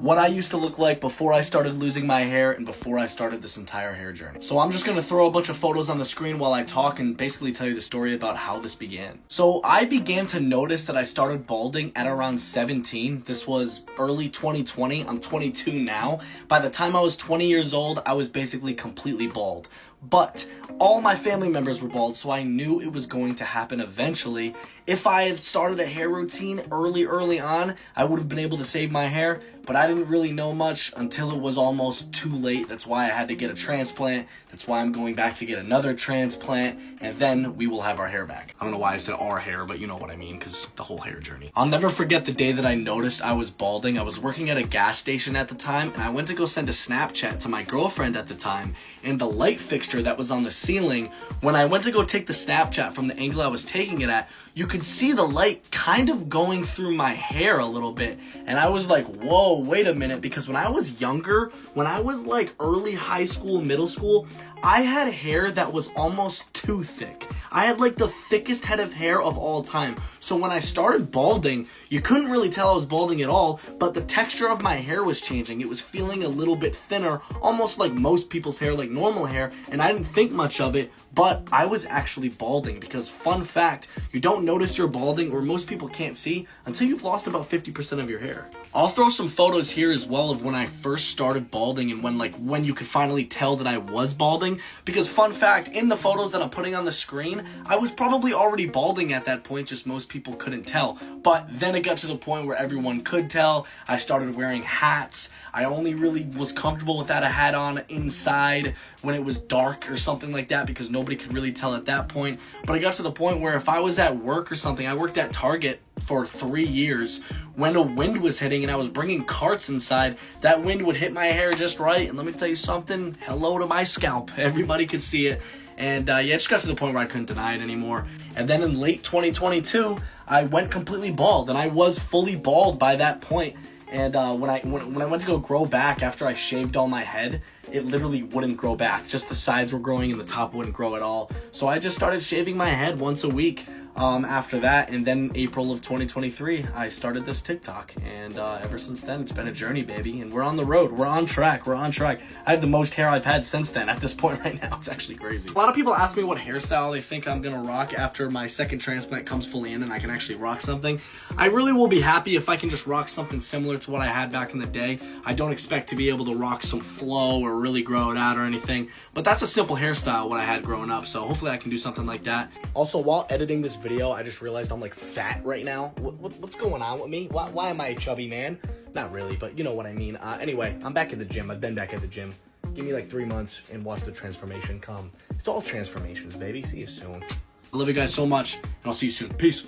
what I used to look like before I started losing my hair and before I started this entire hair journey. So I'm just gonna throw a bunch of photos on the screen while I talk and basically tell you the story about how this began. So I began to notice that I started balding at around 17. This was early 2020. I'm 22 now. By the time I was 20 years old, I was basically completely bald. But all my family members were bald, so I knew it was going to happen eventually. If I had started a hair routine early on, I would have been able to save my hair, but I didn't really know much until it was almost too late. That's why I had to get a transplant. That's why I'm going back to get another transplant, and then we will have our hair back. I don't know why I said our hair, but you know what I mean, because the whole hair journey. I'll never forget the day that I noticed I was balding. I was working at a gas station at the time, and I went to go send a Snapchat to my girlfriend at the time, and the light fixture that was on the ceiling, when I went to go take the Snapchat from the angle I was taking it at, you could see the light kind of going through my hair a little bit, and I was like, whoa, wait a minute, because when I was younger, when I was like early high school, middle school, I had hair that was almost too thick. I had like the thickest head of hair of all time. So when I started balding, you couldn't really tell I was balding at all, but the texture of my hair was changing. It was feeling a little bit thinner, almost like most people's hair, like normal hair, and I didn't think much of it, but I was actually balding because, fun fact, you don't notice you're balding, or most people can't see, until you've lost about 50% of your hair. I'll throw some photos here as well of when I first started balding and when you could finally tell that I was balding, because fun fact, in the photos that I'm putting on the screen, I was probably already balding at that point, just most people couldn't tell. But then it got to the point where everyone could tell. I started wearing hats. I only really was comfortable without a hat on inside when it was dark or something like that, because nobody could really tell at that point. But I got to the point where if I was at work or something, I worked at Target for 3 years, when a wind was hitting and I was bringing carts inside, that wind would hit my hair just right, and let me tell you something, hello to my scalp. Everybody could see it, and yeah, it just got to the point where I couldn't deny it anymore. And then in late 2022, I went completely bald, and I was fully bald by that point. And when I went to go grow back after I shaved all my head, it literally wouldn't grow back. Just the sides were growing and the top wouldn't grow at all. So I just started shaving my head once a week after that. And then April of 2023, I started this TikTok. And ever since then, it's been a journey, baby. And we're on the road. We're on track. We're on track. I have the most hair I've had since then at this point right now. It's actually crazy. A lot of people ask me what hairstyle they think I'm going to rock after my second transplant comes fully in and I can actually rock something. I really will be happy if I can just rock something similar to what I had back in the day. I don't expect to be able to rock some flow or really grow it out or anything, but that's a simple hairstyle what I had growing up, so hopefully I can do something like that. Also, while editing this video, I just realized I'm like fat right now. What's going on with me? Why am I a chubby man? Not really, but you know what I mean. Anyway, I'm back at the gym. I've been back at the gym. Give me like 3 months and watch the transformation come. It's all transformations, baby. See you soon. I love you guys so much, and I'll see you soon. Peace.